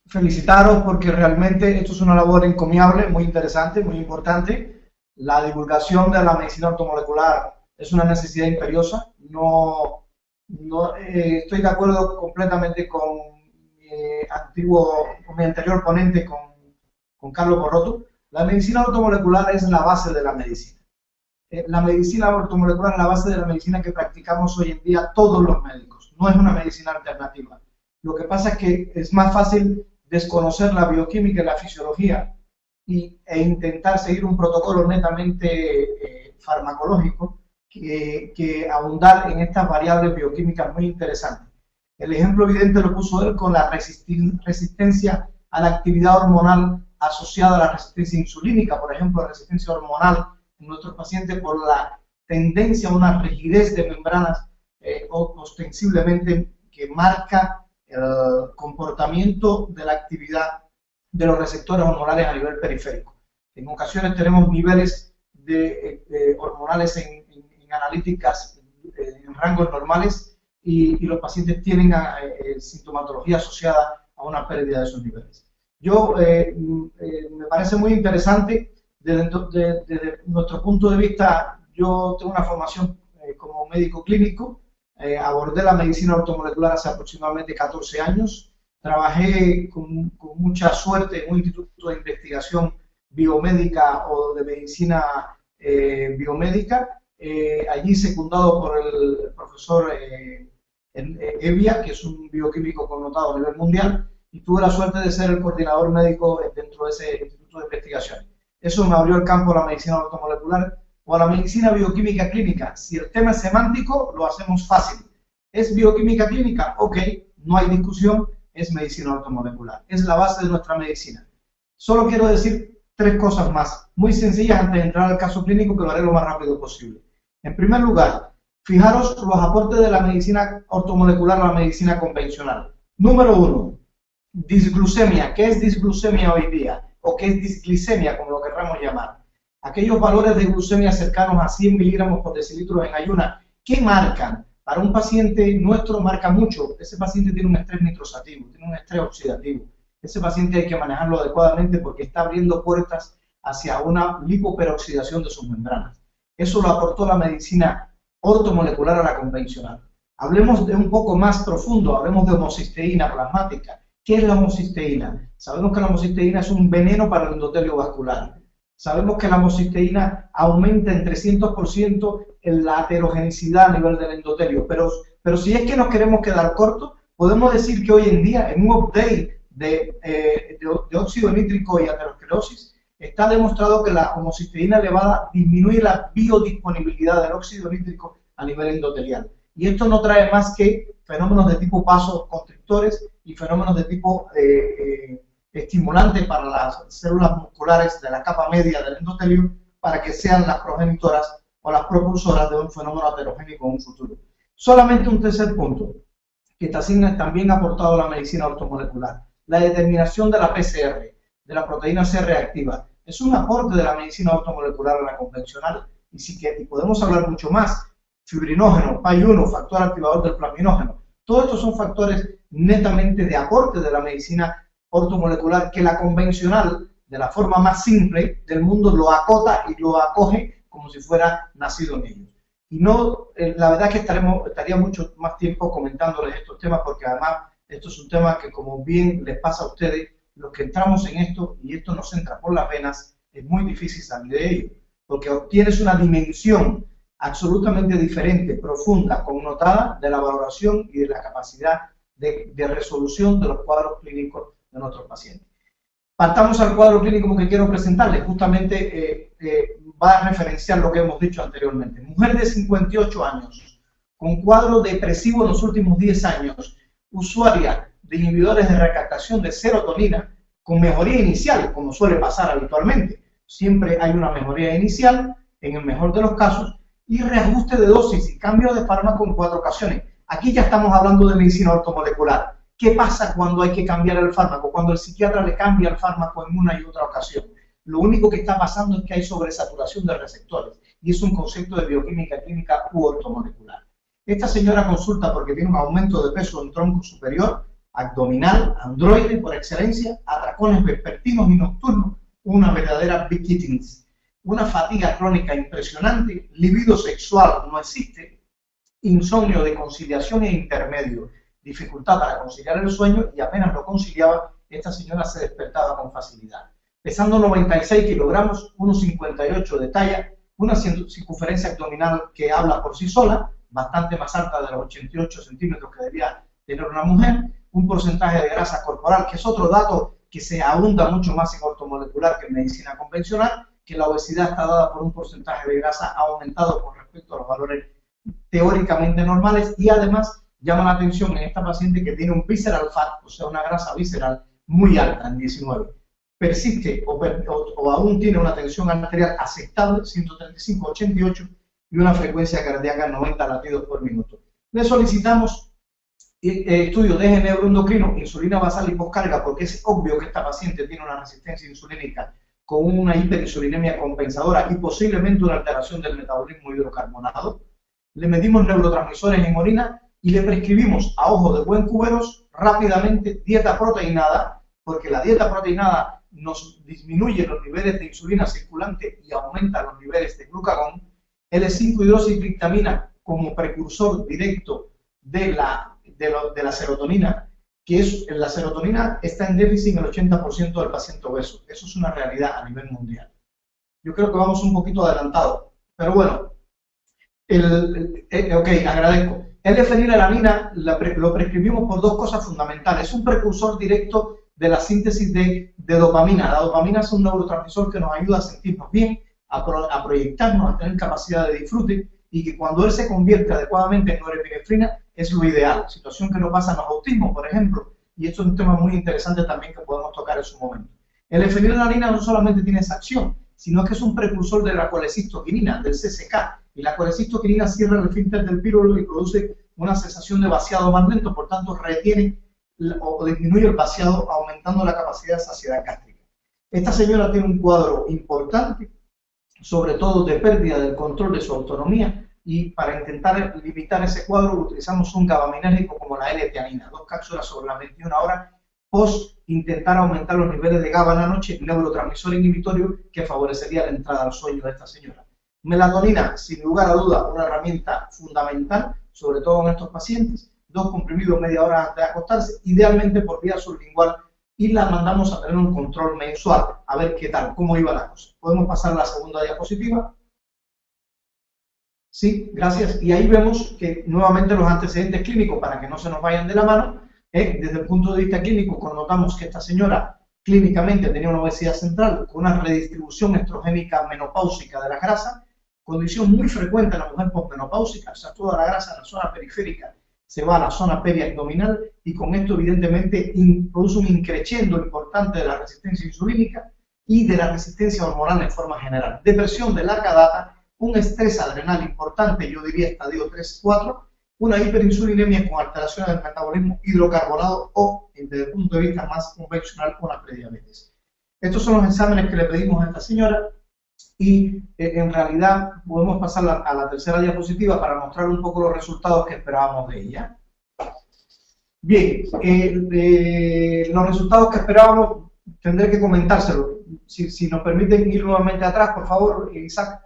Felicitaros porque realmente esto es una labor encomiable, muy interesante, muy importante. La divulgación de la medicina ortomolecular es una necesidad imperiosa. Estoy de acuerdo completamente con mi anterior ponente, con Carlos Corroto. La medicina ortomolecular es la base de la medicina. La medicina ortomolecular es la base de la medicina que practicamos hoy en día todos los médicos. No es una medicina alternativa. Lo que pasa es que es más fácil desconocer la bioquímica y la fisiología e intentar seguir un protocolo netamente farmacológico que ahondar en estas variables bioquímicas muy interesantes. El ejemplo evidente lo puso él con la resistencia a la actividad hormonal asociada a la resistencia insulínica, por ejemplo, la resistencia hormonal en nuestros pacientes por la tendencia a una rigidez de membranas ostensiblemente que marca el comportamiento de la actividad de los receptores hormonales a nivel periférico. En ocasiones tenemos niveles hormonales en analíticas en rangos normales y los pacientes tienen sintomatología asociada a una pérdida de esos niveles. Me parece muy interesante desde nuestro punto de vista. Yo tengo una formación como médico clínico, abordé la medicina ortomolecular hace aproximadamente 14 años, trabajé con mucha suerte en un instituto de investigación biomédica o de medicina biomédica, allí secundado por el profesor Evia, que es un bioquímico connotado a nivel mundial, y tuve la suerte de ser el coordinador médico dentro de ese instituto de investigación. Eso me abrió el campo a la medicina ortomolecular o a la medicina bioquímica clínica. Si el tema es semántico, lo hacemos fácil. ¿Es bioquímica clínica? Ok, no hay discusión, es medicina ortomolecular. Es la base de nuestra medicina. Solo quiero decir 3 cosas más, muy sencillas antes de entrar al caso clínico, que lo haré lo más rápido posible. En primer lugar, fijaros los aportes de la medicina ortomolecular a la medicina convencional. Número 1, disglucemia. ¿Qué es disglucemia hoy día? O qué es disglicemia, como lo querramos llamar. Aquellos valores de glucemia cercanos a 100 miligramos por decilitro en ayuna, ¿qué marcan? Para un paciente nuestro marca mucho. Ese paciente tiene un estrés nitrosativo, tiene un estrés oxidativo. Ese paciente hay que manejarlo adecuadamente porque está abriendo puertas hacia una lipoperoxidación de sus membranas. Eso lo aportó la medicina ortomolecular a la convencional. Hablemos de un poco más profundo, hablemos de homocisteína plasmática. ¿Qué es la homocisteína? Sabemos que la homocisteína es un veneno para el endotelio vascular. Sabemos que la homocisteína aumenta en 300% en la heterogenicidad a nivel del endotelio, pero si es que nos queremos quedar cortos, podemos decir que hoy en día, en un update de óxido nítrico y aterosclerosis, está demostrado que la homocisteína elevada disminuye la biodisponibilidad del óxido nítrico a nivel endotelial. Y esto no trae más que fenómenos de tipo vasoconstrictores y fenómenos de tipo estimulante para las células musculares de la capa media del endotelio para que sean las progenitoras o las propulsoras de un fenómeno aterogénico en un futuro. Solamente un tercer punto que también ha aportado la medicina ortomolecular, la determinación de la PCR, de la proteína C reactiva. Es un aporte de la medicina ortomolecular a la convencional y podemos hablar mucho más. Fibrinógeno, PAI1, factor activador del plasminógeno. Todos estos son factores netamente de aporte de la medicina ortomolecular que la convencional, de la forma más simple del mundo, lo acota y lo acoge como si fuera nacido en ellos. Y no, la verdad es que estaría mucho más tiempo comentándoles estos temas porque además esto es un tema que, como bien les pasa a ustedes, los que entramos en esto y esto nos entra por las venas, es muy difícil salir de ello, porque obtienes una dimensión absolutamente diferente, profunda, connotada de la valoración y de la capacidad de resolución de los cuadros clínicos de nuestros pacientes. Partamos al cuadro clínico que quiero presentarles. Justamente va a referenciar lo que hemos dicho anteriormente. Mujer de 58 años, con cuadro depresivo en los últimos 10 años, usuaria de inhibidores de recaptación de serotonina, con mejoría inicial, como suele pasar habitualmente. Siempre hay una mejoría inicial, en el mejor de los casos, y reajuste de dosis y cambio de fármaco en 4 ocasiones. Aquí ya estamos hablando de medicina ortomolecular. ¿Qué pasa cuando hay que cambiar el fármaco? Cuando el psiquiatra le cambia el fármaco en una y otra ocasión. Lo único que está pasando es que hay sobresaturación de receptores y es un concepto de bioquímica clínica u ortomolecular. Esta señora consulta porque tiene un aumento de peso en tronco superior, abdominal, androide por excelencia, atracones vespertinos y nocturnos, una verdadera big kittens, una fatiga crónica impresionante, libido sexual no existe, insomnio de conciliación e intermedio, dificultad para conciliar el sueño y apenas lo conciliaba, esta señora se despertaba con facilidad. Pesando 96 kilogramos, 1,58 de talla, una circunferencia abdominal que habla por sí sola, bastante más alta de los 88 centímetros que debía tener una mujer, un porcentaje de grasa corporal, que es otro dato que se abunda mucho más en ortomolecular que en medicina convencional, que la obesidad está dada por un porcentaje de grasa aumentado con respecto a los valores teóricamente normales, y además llama la atención en esta paciente que tiene un visceral fat, o sea, una grasa visceral muy alta en 19. Persiste o aún tiene una tensión arterial aceptable, 135/88, y una frecuencia cardíaca 90 latidos por minuto. Le solicitamos estudios de neuroendocrino, insulina basal y poscarga, porque es obvio que esta paciente tiene una resistencia insulínica con una hiperinsulinemia compensadora y posiblemente una alteración del metabolismo hidrocarbonado. Le medimos neurotransmisores en orina y le prescribimos a ojos de buen cuberos rápidamente dieta proteinada, porque la dieta proteinada nos disminuye los niveles de insulina circulante y aumenta los niveles de glucagón. L5-hidroxitriptamina como precursor directo de la serotonina, que es la serotonina está en déficit en el 80% del paciente obeso. Eso es una realidad a nivel mundial. Yo creo que vamos un poquito adelantado, pero bueno, ok, agradezco. L-fenilalanina lo prescribimos por dos cosas fundamentales. Es un precursor directo de la síntesis de dopamina. La dopamina es un neurotransmisor que nos ayuda a sentirnos bien, a proyectarnos, a tener capacidad de disfrute, y que cuando él se convierte adecuadamente en norepinefrina es lo ideal. Situación que no pasa en los autismos, por ejemplo, y esto es un tema muy interesante también que podemos tocar en su momento. El L-fenilalanina no solamente tiene esa acción, sino que es un precursor de la colecistoquinina, del CCK, y la colecistoquinina cierra el esfínter del pírolo y produce una sensación de vaciado más lento, por tanto retiene o disminuye el vaciado, aumentando la capacidad de saciedad gástrica. Esta señora tiene un cuadro importante, sobre todo de pérdida del control de su autonomía, y para intentar limitar ese cuadro utilizamos un gabaminérgico como la L-teanina, 2 cápsulas sobre las 21 horas, post intentar aumentar los niveles de GABA en la noche, neurotransmisor inhibitorio que favorecería la entrada al sueño de esta señora. Melatonina, sin lugar a duda, una herramienta fundamental, sobre todo en estos pacientes, 2 comprimidos media hora antes de acostarse, idealmente por vía sublingual, y la mandamos a tener un control mensual, a ver qué tal, cómo iba la cosa. ¿Podemos pasar a la segunda diapositiva? Sí, gracias. Y ahí vemos que nuevamente los antecedentes clínicos, para que no se nos vayan de la mano, desde el punto de vista clínico, notamos que esta señora clínicamente tenía una obesidad central con una redistribución estrogénica menopáusica de la grasa, condición muy frecuente en la mujer posmenopáusica, o sea, toda la grasa en la zona periférica se va a la zona periabdominal, y con esto evidentemente produce un increciendo importante de la resistencia insulínica y de la resistencia hormonal en forma general. Depresión de larga data, un estrés adrenal importante, yo diría estadio 3-4, una hiperinsulinemia con alteraciones del metabolismo hidrocarbonado o, desde el punto de vista más convencional, una prediabetes. Estos son los exámenes que le pedimos a esta señora, y en realidad podemos pasar a la tercera diapositiva para mostrar un poco los resultados que esperábamos de ella. Bien, los resultados que esperábamos tendré que comentárselos. Si nos permiten ir nuevamente atrás, por favor, Isaac.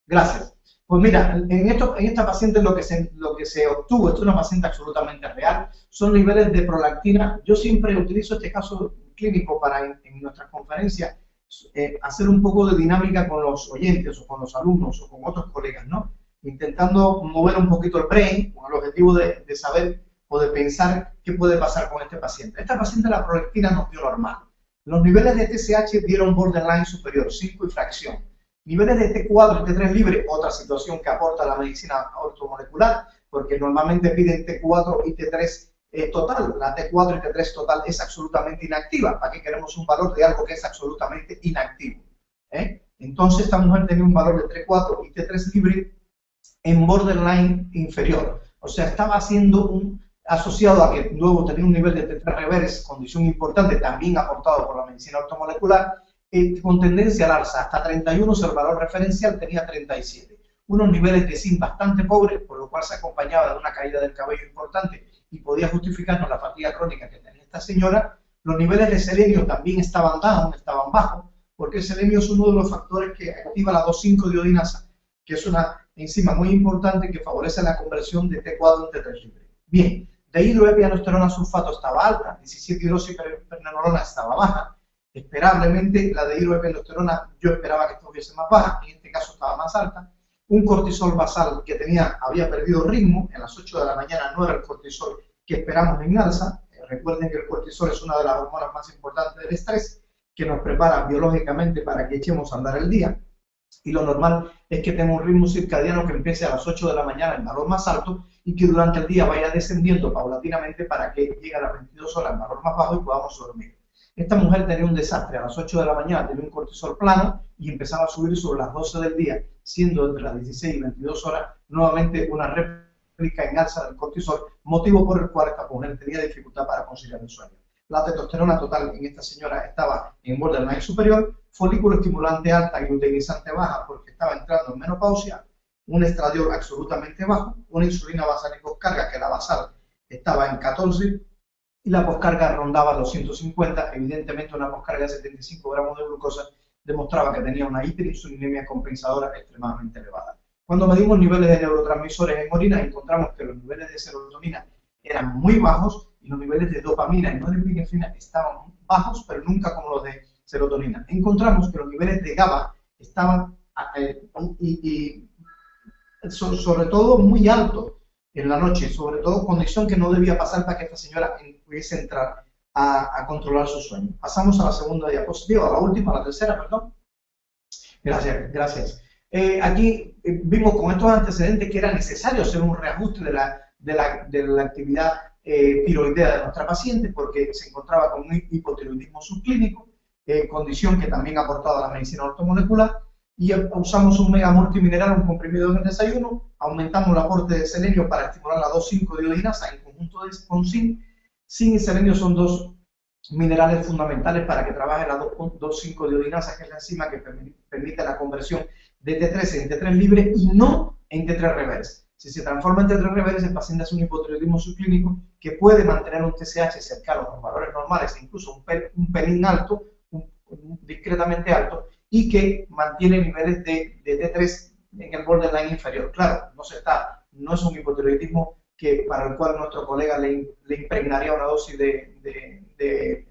Gracias. Pues mira, en esta paciente lo que se obtuvo, esto es una paciente absolutamente real, son niveles de prolactina. Yo siempre utilizo este caso clínico para en nuestras conferencias hacer un poco de dinámica con los oyentes o con los alumnos o con otros colegas, ¿no? Intentando mover un poquito el brain con el objetivo de saber o de pensar qué puede pasar con este paciente. Esta paciente la prolactina nos dio normal. Los niveles de TSH dieron borderline superior, 5 y fracción. Niveles de T4 y T3 libre, otra situación que aporta la medicina ortomolecular, porque normalmente piden T4 y T3 total. La T4 y T3 total es absolutamente inactiva. ¿Para qué queremos un valor de algo que es absolutamente inactivo? Entonces esta mujer tenía un valor de T4 y T3 libre en borderline inferior. O sea, estaba siendo asociado a que luego tenía un nivel de T3 reverse, condición importante, también aportado por la medicina ortomolecular, con tendencia al alza. Hasta 31 el valor referencial tenía 37. Unos niveles de zinc bastante pobres, por lo cual se acompañaba de una caída del cabello importante y podía justificarnos la fatiga crónica que tenía esta señora. Los niveles de selenio también estaban bajos, porque el selenio es uno de los factores que activa la 2,5-diodinasa, que es una enzima muy importante que favorece la conversión de T4 en T3 libre. Bien, dehidroepiandrosterona sulfato estaba alta, 17-hidroxiprenorona estaba baja. Esperablemente la dehidroepiandrosterona yo esperaba que estuviese más baja, en este caso estaba más alta. Un cortisol basal que había perdido ritmo, en las 8 de la mañana no era el cortisol que esperamos en alza. Recuerden que el cortisol es una de las hormonas más importantes del estrés, que nos prepara biológicamente para que echemos a andar el día. Y lo normal es que tenga un ritmo circadiano que empiece a las 8 de la mañana en valor más alto y que durante el día vaya descendiendo paulatinamente para que llegue a las 22 horas en valor más bajo y podamos dormir. Esta mujer tenía un desastre, a las 8 de la mañana tenía un cortisol plano y empezaba a subir sobre las 12 del día, siendo entre las 16 y 22 horas nuevamente una réplica en alza del cortisol, motivo por el cual esta mujer tenía dificultad para conciliar el sueño. La testosterona total en esta señora estaba en borderline superior, folículo estimulante alta y luteinizante baja porque estaba entrando en menopausia, un estradiol absolutamente bajo, una insulina basal y poscarga, que la basal estaba en 14 y la poscarga rondaba los 150, evidentemente una poscarga de 75 gramos de glucosa demostraba que tenía una hiperinsulinemia compensadora extremadamente elevada. Cuando medimos niveles de neurotransmisores en orina, encontramos que los niveles de serotonina eran muy bajos y los niveles de dopamina y norepinefrina estaban bajos, pero nunca como los de serotonina. Encontramos que los niveles de GABA estaban sobre todo muy altos en la noche, sobre todo condición que no debía pasar para que esta señora pudiese entrar a controlar su sueño. Pasamos a la segunda diapositiva, a la última, a la tercera, perdón. Gracias. Aquí vimos con estos antecedentes que era necesario hacer un reajuste de la actividad tiroidea de nuestra paciente porque se encontraba con un hipotiroidismo subclínico, condición que también ha aportado a la medicina ortomolecular, y usamos un mega multimineral, un comprimido en el desayuno, aumentamos el aporte de selenio para estimular la 2,5-diodinasa en conjunto con zinc. Zinc y selenio son dos minerales fundamentales para que trabaje la 2,5-diodinasa, que es la enzima que permite la conversión de T3 en T3 libre y no en T3 reverse. Si se transforma en T3 reverse, el paciente hace un hipotiroidismo subclínico que puede mantener un TSH cercano a los valores normales, incluso un pelín alto, discretamente alto, y que mantiene niveles de T3 en el borderline inferior. Claro, no es un hipotiroidismo para el cual nuestro colega le impregnaría una dosis de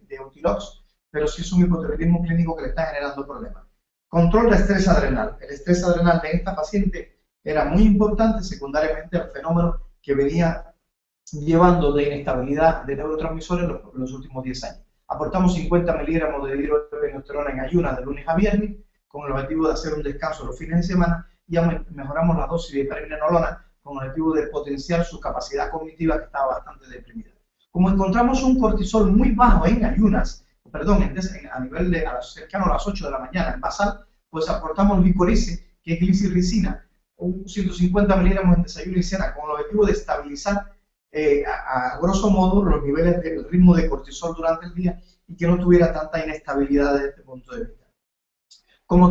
Eutirox, pero sí es un hipotiroidismo clínico que le está generando problemas. Control de estrés adrenal. El estrés adrenal de esta paciente era muy importante, secundariamente al fenómeno que venía llevando de inestabilidad de neurotransmisores los últimos 10 años. Aportamos 50 miligramos de dihidroepiandrosterona en ayunas de lunes a viernes, con el objetivo de hacer un descanso los fines de semana, y mejoramos la dosis de pregnenolona con el objetivo de potenciar su capacidad cognitiva, que estaba bastante deprimida. Como encontramos un cortisol muy bajo en ayunas, a nivel cercano a las 8 de la mañana en basal, pues aportamos licorice, que es glicirricina, 150 miligramos en desayuno y cena, con el objetivo de estabilizar a grosso modo los niveles del ritmo de cortisol durante el día y que no tuviera tanta inestabilidad desde este punto de vista. Como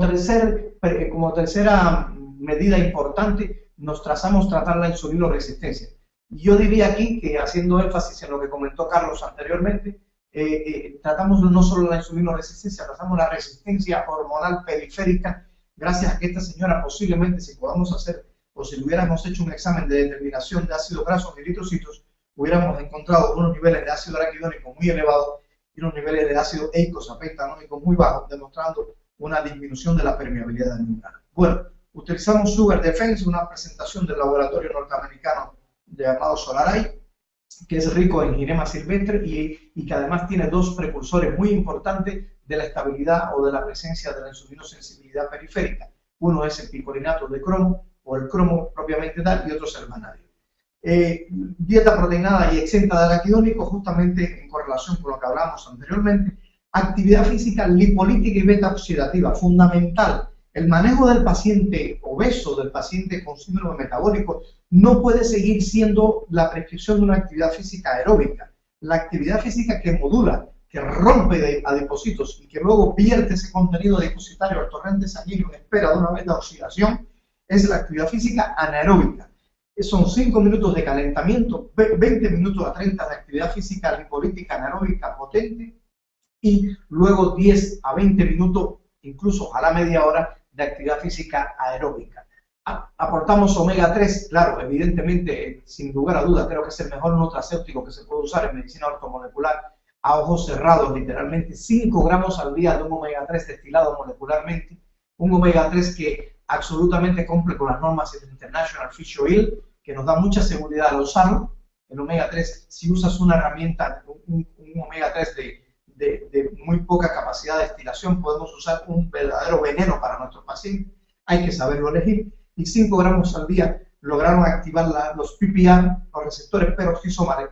tercera medida importante, nos trazamos tratar la insulinoresistencia. Yo diría aquí que, haciendo énfasis en lo que comentó Carlos anteriormente, tratamos no solo la insulinoresistencia, tratamos la resistencia hormonal periférica, gracias a que esta señora posiblemente, si podamos hacer, o si hubiéramos hecho un examen de determinación de ácido graso en eritrocitos, hubiéramos encontrado unos niveles de ácido araquidónico muy elevados y unos niveles de ácido eicosapentaenónico muy bajos, demostrando una disminución de la permeabilidad del membrana. Bueno, utilizamos Sugar Defense, una presentación del laboratorio norteamericano llamado Solaray, que es rico en ginema silvestre y que además tiene dos precursores muy importantes de la estabilidad o de la presencia de la insulinosensibilidad periférica. Uno es el picolinato de cromo, o el cromo propiamente tal, y otro es el vanadio. Dieta proteinada y exenta de araquidónico, justamente en correlación con lo que hablamos anteriormente. Actividad física lipolítica y beta oxidativa, fundamental. El manejo del paciente obeso, del paciente con síndrome metabólico, no puede seguir siendo la prescripción de una actividad física aeróbica. La actividad física que modula, que rompe adipocitos y que luego vierte ese contenido depositario al torrente sanguíneo en espera de una beta oxidación, es la actividad física anaeróbica. Son 5 minutos de calentamiento, 20 minutos a 30 de actividad física lipolítica anaeróbica potente y luego 10 a 20 minutos, incluso a la media hora, de actividad física aeróbica. Aportamos omega 3, claro, evidentemente, sin lugar a dudas, creo que es el mejor nutracéutico que se puede usar en medicina ortomolecular a ojos cerrados, literalmente 5 gramos al día de un omega 3 destilado molecularmente, un omega 3 que absolutamente cumple con las normas del International Fish Oil, que nos da mucha seguridad al usarlo. El omega 3, si usas una herramienta, un omega 3 de muy poca capacidad de destilación, podemos usar un verdadero veneno para nuestros pacientes. Hay que saberlo elegir. Y 5 gramos al día lograron activar los PPR, los receptores peroxisomales,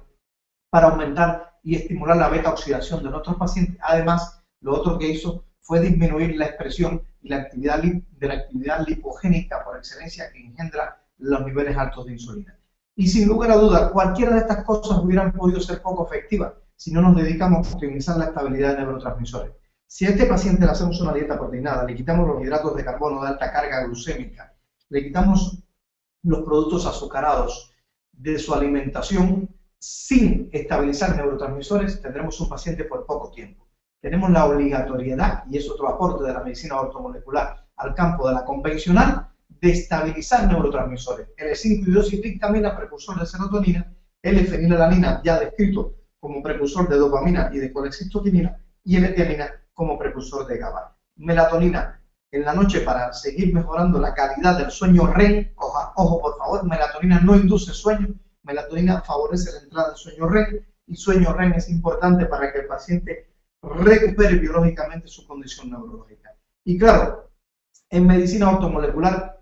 para aumentar y estimular la beta oxidación de nuestros pacientes. Además, lo otro que hizo fue disminuir la expresión y la actividad de la actividad lipogénica por excelencia que engendra los niveles altos de insulina. Y sin lugar a dudas, cualquiera de estas cosas hubieran podido ser poco efectivas si no nos dedicamos a optimizar la estabilidad de neurotransmisores. Si a este paciente le hacemos una dieta proteinada, le quitamos los hidratos de carbono de alta carga glucémica, le quitamos los productos azucarados de su alimentación sin estabilizar neurotransmisores, tendremos un paciente por poco tiempo. Tenemos la obligatoriedad, y es otro aporte de la medicina ortomolecular al campo de la convencional, de estabilizar neurotransmisores. L5-hidroxitriptamina, precursor de serotonina, L-fenilalanina, ya descrito como precursor de dopamina y de colexitoquinina, y L-tiamina como precursor de GABA. Melatonina en la noche para seguir mejorando la calidad del sueño REM. Ojo, por favor, melatonina no induce sueño, melatonina favorece la entrada del sueño REM, y sueño REM es importante para que el paciente recupere biológicamente su neurológica. Y claro, en medicina ortomolecular,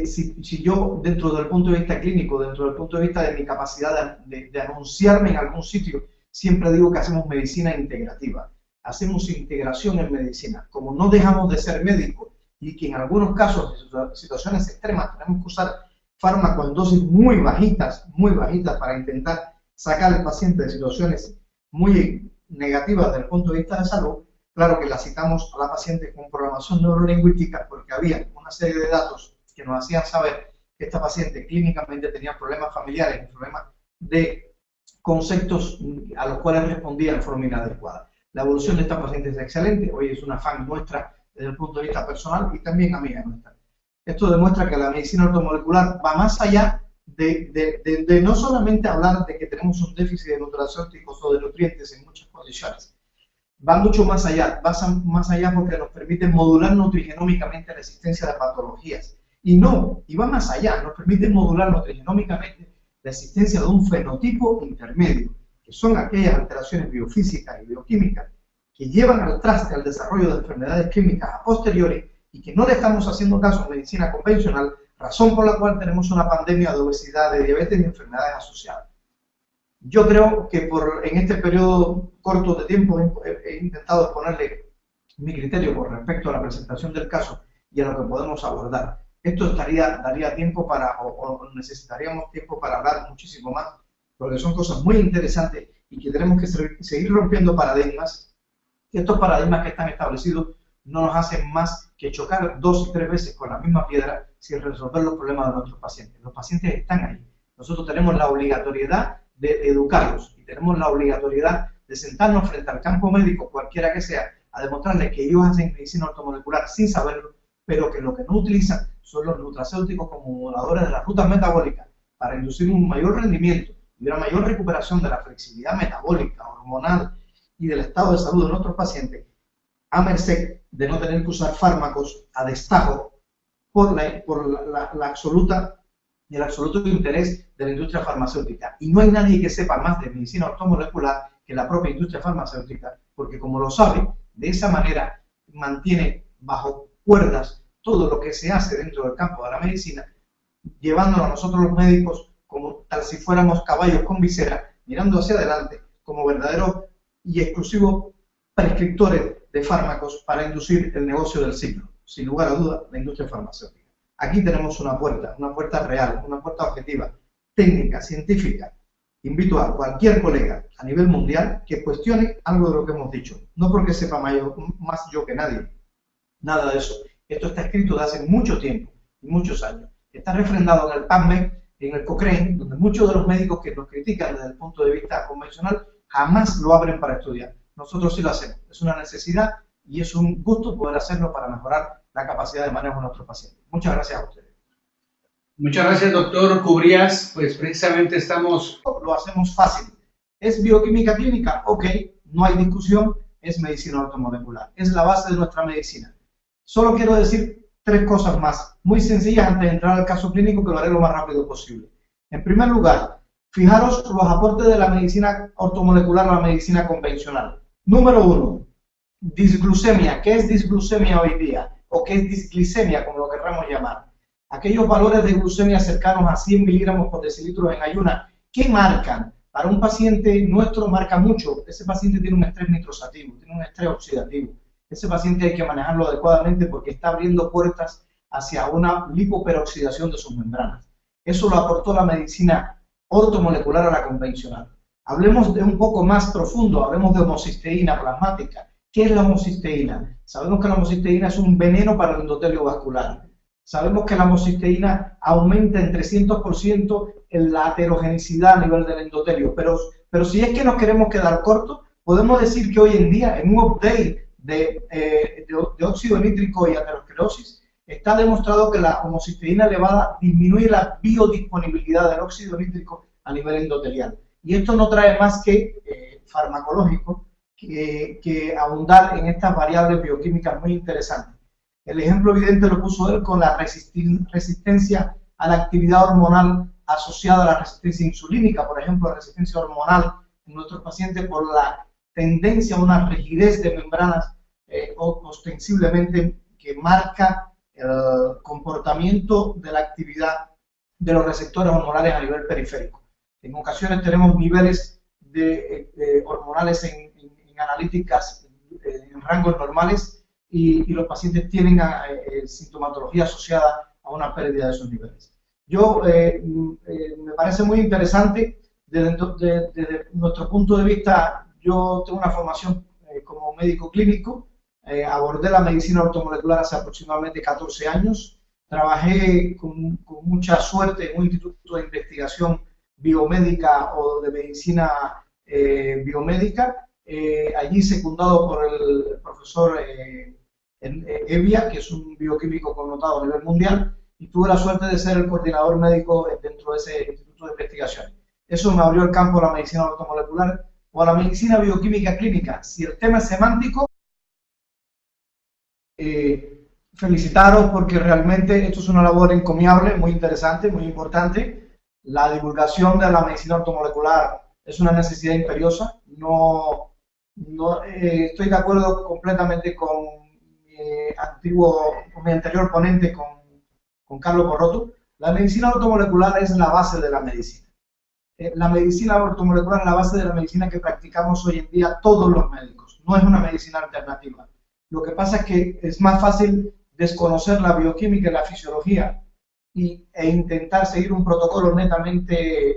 si yo, dentro del punto de vista clínico, dentro del punto de vista de mi capacidad de anunciarme en algún sitio, siempre digo que hacemos medicina integrativa. Hacemos integración en medicina. Como no dejamos de ser médicos y que en algunos casos, en situaciones extremas, tenemos que usar fármacos en dosis muy bajitas para intentar sacar al paciente de situaciones muy negativas desde el punto de vista de salud, claro que la citamos a la paciente con programación neurolingüística porque había una serie de datos que nos hacían saber que esta paciente clínicamente tenía problemas familiares, problemas de conceptos a los cuales respondía de forma inadecuada. La evolución de esta paciente es excelente, hoy es una fan nuestra desde el punto de vista personal y también amiga nuestra. Esto demuestra que la medicina ortomolecular va más allá de no solamente hablar de que tenemos un déficit de nutracéuticos o de nutrientes en muchas condiciones, va mucho más allá, porque nos permite modular nutrigenómicamente la existencia de patologías. Y va más allá, nos permite modular nutrigenómicamente la existencia de un fenotipo intermedio, que son aquellas alteraciones biofísicas y bioquímicas que llevan al traste al desarrollo de enfermedades clínicas a posteriori y que no le estamos haciendo caso en medicina convencional, razón por la cual tenemos una pandemia de obesidad, de diabetes y enfermedades asociadas. Yo creo que en este periodo corto de tiempo he intentado exponerle mi criterio con respecto a la presentación del caso y a lo que podemos abordar. Esto daría tiempo o necesitaríamos tiempo para hablar muchísimo más, porque son cosas muy interesantes y que tenemos que seguir rompiendo paradigmas. Y estos paradigmas que están establecidos no nos hacen más que chocar 2 y 3 veces con la misma piedra sin resolver los problemas de nuestros pacientes. Los pacientes están ahí. Nosotros tenemos la obligatoriedad de educarlos y tenemos la obligatoriedad de sentarnos frente al campo médico, cualquiera que sea, a demostrarles que ellos hacen medicina ortomolecular sin saberlo, pero que lo que no utilizan son los nutracéuticos como moduladores de las rutas metabólicas para inducir un mayor rendimiento y una mayor recuperación de la flexibilidad metabólica, hormonal y del estado de salud de nuestros pacientes, a merced de no tener que usar fármacos a destajo por el absoluto interés de la industria farmacéutica. Y no hay nadie que sepa más de medicina ortomolecular que la propia industria farmacéutica, porque como lo sabe, de esa manera mantiene bajo cuerdas todo lo que se hace dentro del campo de la medicina, llevándolo a nosotros los médicos como tal si fuéramos caballos con visera, mirando hacia adelante como verdaderos y exclusivos prescriptores de fármacos para inducir el negocio del siglo. Sin lugar a dudas, la industria farmacéutica. Aquí tenemos una puerta real, una puerta objetiva, técnica, científica. Invito a cualquier colega a nivel mundial que cuestione algo de lo que hemos dicho. No porque sepa más yo que nadie. Nada de eso. Esto está escrito de hace mucho tiempo y muchos años. Está refrendado en el PubMed, en el Cochrane, donde muchos de los médicos que nos critican desde el punto de vista convencional jamás lo abren para estudiar. Nosotros sí lo hacemos. Es una necesidad y es un gusto poder hacerlo para mejorar la capacidad de manejo de nuestros pacientes. Muchas gracias a ustedes. Muchas gracias, doctor Cubrías. Pues precisamente estamos... Lo hacemos fácil. ¿Es bioquímica clínica? Ok, no hay discusión, es medicina ortomolecular. Es la base de nuestra medicina. Solo quiero decir 3 cosas más, muy sencillas antes de entrar al caso clínico, que lo haré lo más rápido posible. En primer lugar, fijaros los aportes de la medicina ortomolecular a la medicina convencional. Número 1, disglucemia. ¿Qué es disglucemia hoy día? ¿O qué es disglicemia, como lo querramos llamar? Aquellos valores de glucemia cercanos a 100 miligramos por decilitro en ayuna, ¿qué marcan? Para un paciente nuestro marca mucho. Ese paciente tiene un estrés nitrosativo, tiene un estrés oxidativo. Ese paciente hay que manejarlo adecuadamente porque está abriendo puertas hacia una lipoperoxidación de sus membranas. Eso lo aportó la medicina ortomolecular a la convencional. Hablemos de un poco más profundo, hablemos de homocisteína plasmática. ¿Qué es la homocisteína? Sabemos que la homocisteína es un veneno para el endotelio vascular. Sabemos que la homocisteína aumenta en 300% en la heterogenicidad a nivel del endotelio, pero si es que nos queremos quedar cortos, podemos decir que hoy en día, en un update de óxido nítrico y aterosclerosis, está demostrado que la homocisteína elevada disminuye la biodisponibilidad del óxido nítrico a nivel endotelial. Y esto no trae más que farmacológico que abundar en estas variables bioquímicas muy interesantes. El ejemplo evidente lo puso él con la resistencia a la actividad hormonal asociada a la resistencia insulínica, por ejemplo, la resistencia hormonal en nuestros pacientes por la tendencia a una rigidez de membranas ostensiblemente que marca el comportamiento de la actividad de los receptores hormonales a nivel periférico. En ocasiones tenemos niveles hormonales en analíticas en rangos normales y los pacientes tienen sintomatología asociada a una pérdida de esos niveles. Me parece muy interesante desde nuestro punto de vista. Yo tengo una formación como médico clínico, abordé la medicina ortomolecular hace aproximadamente 14 años, trabajé con mucha suerte en un instituto de investigación biomédica o de medicina biomédica, allí secundado por el profesor Evia, que es un bioquímico connotado a nivel mundial, y tuve la suerte de ser el coordinador médico dentro de ese instituto de investigación. Eso me abrió el campo a la medicina ortomolecular o a la medicina bioquímica clínica. Si el tema es semántico, felicitaros porque realmente esto es una labor encomiable, muy interesante, muy importante. La divulgación de la medicina ortomolecular es una necesidad imperiosa. Estoy de acuerdo completamente con mi anterior ponente, con Carlos Corroto. La medicina ortomolecular es la base de la medicina. La medicina ortomolecular es la base de la medicina que practicamos hoy en día todos los médicos. No es una medicina alternativa. Lo que pasa es que es más fácil desconocer la bioquímica y la fisiología e intentar seguir un protocolo netamente